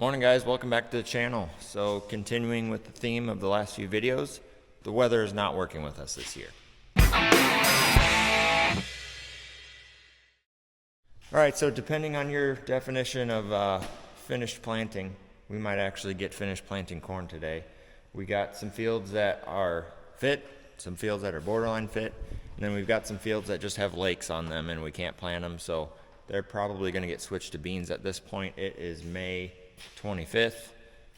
Morning guys, welcome back to the channel. So continuing with the theme of the last few videos, the weather is not working with us this year. Alright, so depending on your definition of finished planting, we might actually get finished planting corn today. We got some fields that are fit, some fields that are borderline fit, and then we've got some fields that just have lakes on them and we can't plant them, so they're probably going to get switched to beans at this point. It is May 25th,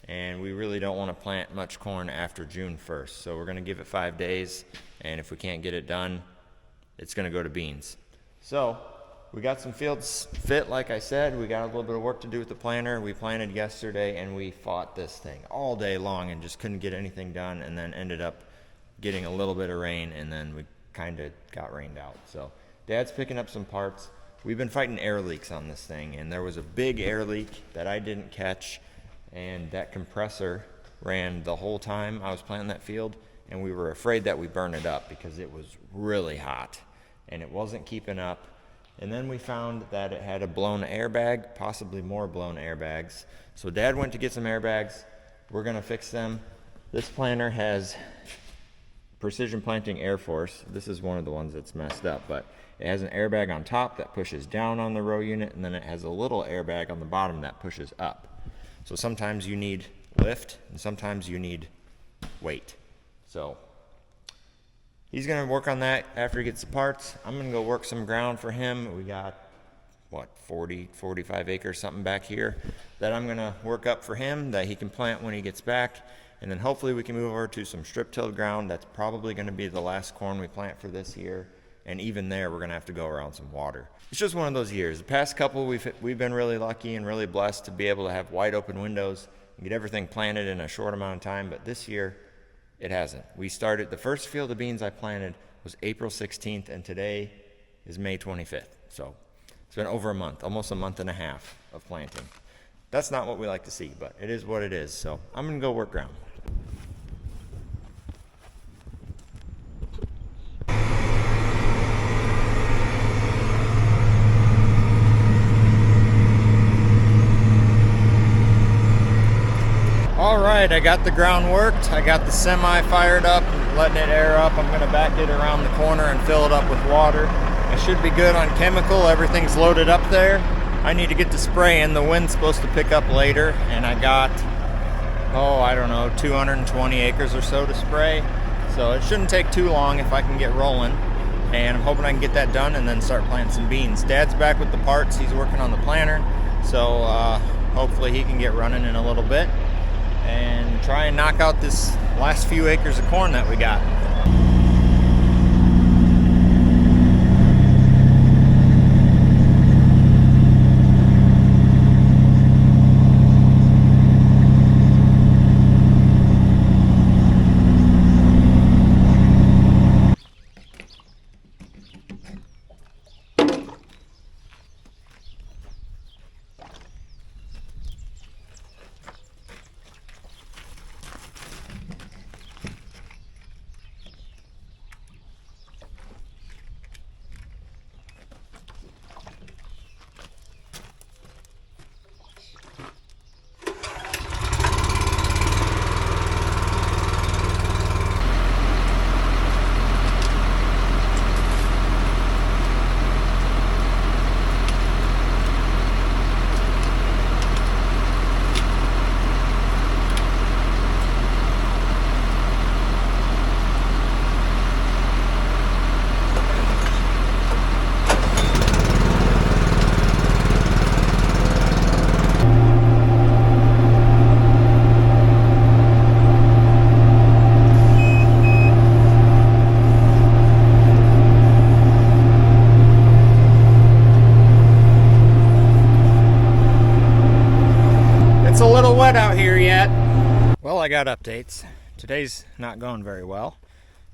and we really don't want to plant much corn after June 1st, so we're going to give it 5 days, and if we can't get it done, it's going to go to beans. So we got some fields fit, like I said. We got a little bit of work to do with the planter. We planted yesterday and we fought this thing all day long and just couldn't get anything done, and then ended up getting a little bit of rain, and then we kind of got rained out. So Dad's picking up some parts. We've been fighting air leaks on this thing, and there was a big air leak that I didn't catch, and that compressor ran the whole time I was planting that field, and we were afraid that we burned it up because it was really hot and it wasn't keeping up. And then we found that it had a blown airbag, possibly more blown airbags. So Dad went to get some airbags. We're gonna fix them. This planter has Precision Planting Air Force. This is one of the ones that's messed up, but it has an airbag on top that pushes down on the row unit, and then it has a little airbag on the bottom that pushes up. So sometimes you need lift and sometimes you need weight. So he's gonna work on that after he gets the parts. I'm gonna go work some ground for him. We got, what, 45 acres, something back here that I'm gonna work up for him that he can plant when he gets back. And then hopefully we can move over to some strip-tilled ground. That's probably gonna be the last corn we plant for this year. And even there, we're gonna have to go around some water. It's just one of those years. The past couple, we've been really lucky and really blessed to be able to have wide open windows and get everything planted in a short amount of time, but this year, it hasn't. We started, the first field of beans I planted was April 16th, and today is May 25th. So it's been over a month, almost a month and a half of planting. That's not what we like to see, but it is what it is. So I'm gonna go work ground. All right, I got the ground worked. I got the semi fired up, letting it air up. I'm gonna back it around the corner and fill it up with water. I should be good on chemical. Everything's loaded up there. I need to get to spraying. The wind's supposed to pick up later, and I got, I don't know, 220 acres or so to spray. So it shouldn't take too long if I can get rolling. And I'm hoping I can get that done and then start planting some beans. Dad's back with the parts. He's working on the planter. So hopefully he can get running in a little bit and try and knock out this last few acres of corn that we got. It's a little wet out here yet. Well, I got updates. Today's not going very well.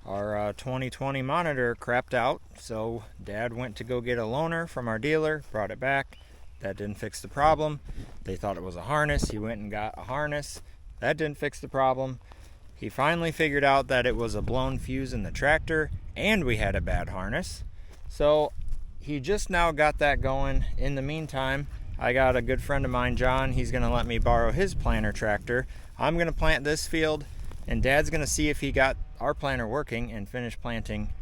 Our 2020 monitor crapped out, so Dad went to go get a loaner from our dealer, brought it back. That didn't fix the problem. They thought it was a harness. He went and got a harness. That didn't fix the problem. He finally figured out that it was a blown fuse in the tractor and we had a bad harness. So he just now got that going. In the meantime, I got a good friend of mine, John. He's gonna let me borrow his planter tractor. I'm gonna plant this field, and Dad's gonna see if he got our planter working and finish planting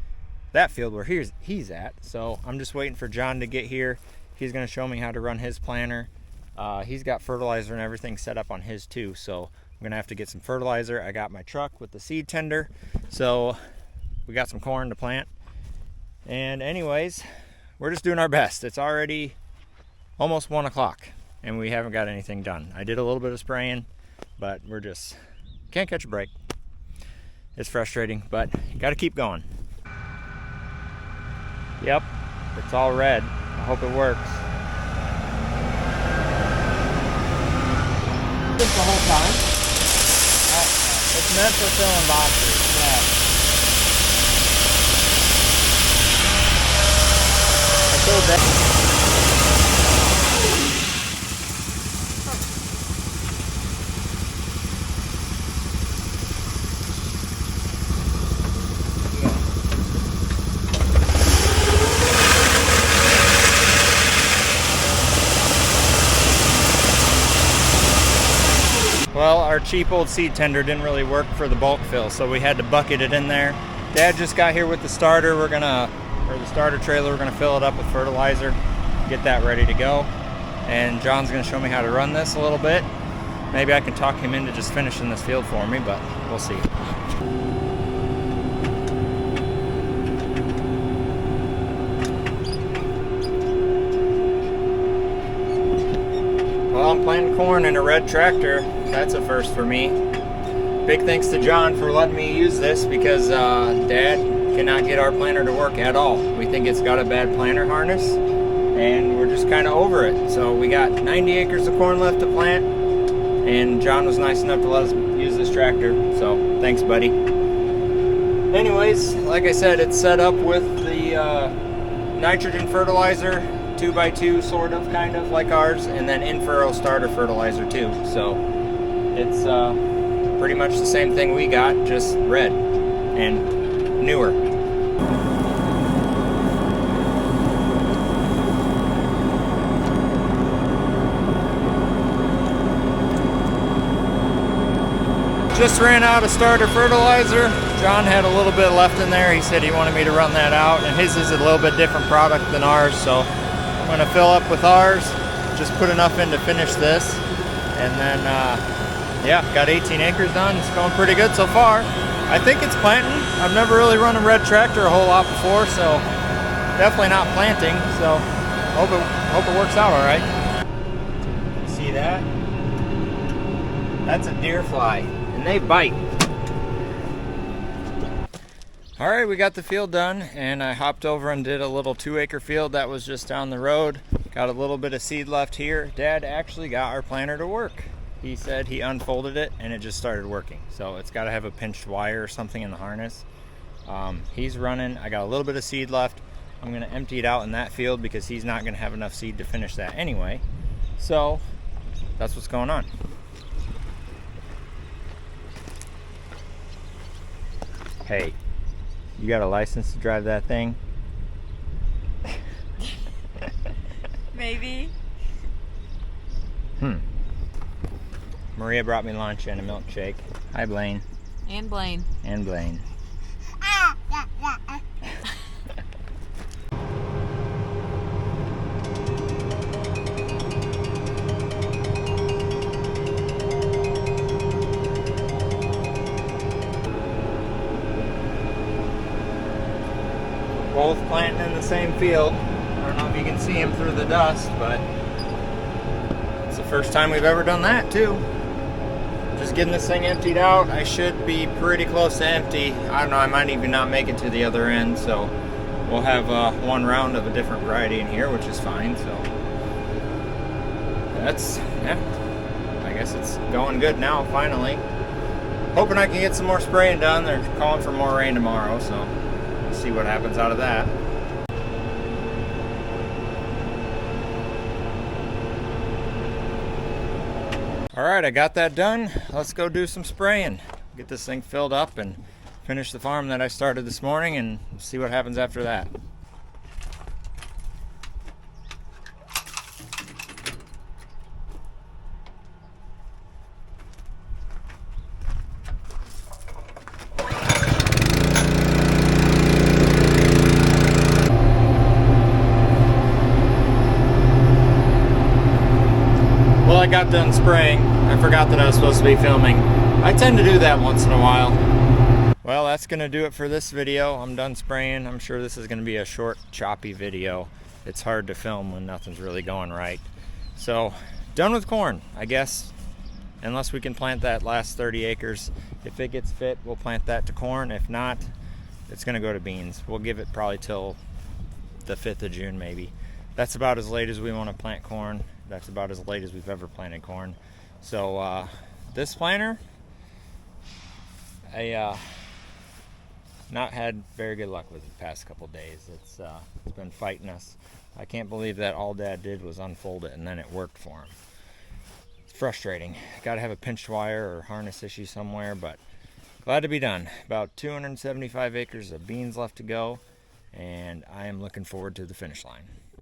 that field where he's at. So I'm just waiting for John to get here. He's gonna show me how to run his planter. He's got fertilizer and everything set up on his too, so I'm gonna have to get some fertilizer. I got my truck with the seed tender, so we got some corn to plant. And anyways, we're just doing our best. It's already almost 1 o'clock and we haven't got anything done. I did a little bit of spraying, but we're just can't catch a break. It's frustrating, but you gotta keep going. Yep, it's all red. I hope it works. Just the whole time? It's meant for filling boxes. Yeah. I told that. Well, our cheap old seed tender didn't really work for the bulk fill, so we had to bucket it in there. Dad just got here with the starter. Or the starter trailer, we're gonna fill it up with fertilizer, get that ready to go. And John's gonna show me how to run this a little bit. Maybe I can talk him into just finishing this field for me, but we'll see. Well, I'm planting corn in a red tractor. That's a first for me. Big thanks to John for letting me use this because Dad cannot get our planter to work at all. We think it's got a bad planter harness and we're just kind of over it. So we got 90 acres of corn left to plant and John was nice enough to let us use this tractor. So thanks, buddy. Anyways, like I said, it's set up with the nitrogen fertilizer, 2x2 sort of, kind of like ours, and then in-furrow starter fertilizer too. So it's pretty much the same thing we got, just red and newer. Just ran out of starter fertilizer. John had a little bit left in there. He said he wanted me to run that out, and his is a little bit different product than ours, so I'm gonna fill up with ours, just put enough in to finish this, and then yeah, got 18 acres done. It's going pretty good so far. I think it's planting. I've never really run a red tractor a whole lot before, so definitely not planting, so hope it works out all right. See that? That's a deer fly, and they bite. All right, we got the field done, and I hopped over and did a little 2-acre field that was just down the road. Got a little bit of seed left here. Dad actually got our planter to work. He said he unfolded it and it just started working. So it's got to have a pinched wire or something in the harness. He's running. I got a little bit of seed left. I'm going to empty it out in that field because he's not going to have enough seed to finish that anyway. So that's what's going on. Hey, you got a license to drive that thing? Maybe. Maria brought me lunch and a milkshake. Hi, Blaine. And Blaine. And Blaine. Both planting in the same field. I don't know if you can see him through the dust, but it's the first time we've ever done that too. Just getting this thing emptied out. I should be pretty close to empty. I don't know, I might even not make it to the other end, so we'll have one round of a different variety in here, which is fine. So that's, yeah, I guess it's going good now, finally. Hoping I can get some more spraying done. They're calling for more rain tomorrow, so we'll see what happens out of that. All right, I got that done. Let's go do some spraying. Get this thing filled up and finish the farm that I started this morning and see what happens after that. got done spraying. I forgot that I was supposed to be filming. I tend to do that once in a while. Well, that's gonna do it for this video. I'm done spraying. I'm sure this is gonna be a short, choppy video. It's hard to film when nothing's really going right. So, done with corn, I guess. Unless we can plant that last 30 acres. If it gets fit, we'll plant that to corn. If not, it's gonna go to beans. We'll give it probably till the 5th of June maybe. That's about as late as we want to plant corn. That's about as late as we've ever planted corn. So this planter, I not had very good luck with it the past couple days. It's been fighting us. I can't believe that all Dad did was unfold it and then it worked for him. It's frustrating. Got to have a pinched wire or harness issue somewhere, but glad to be done. About 275 acres of beans left to go, and I am looking forward to the finish line.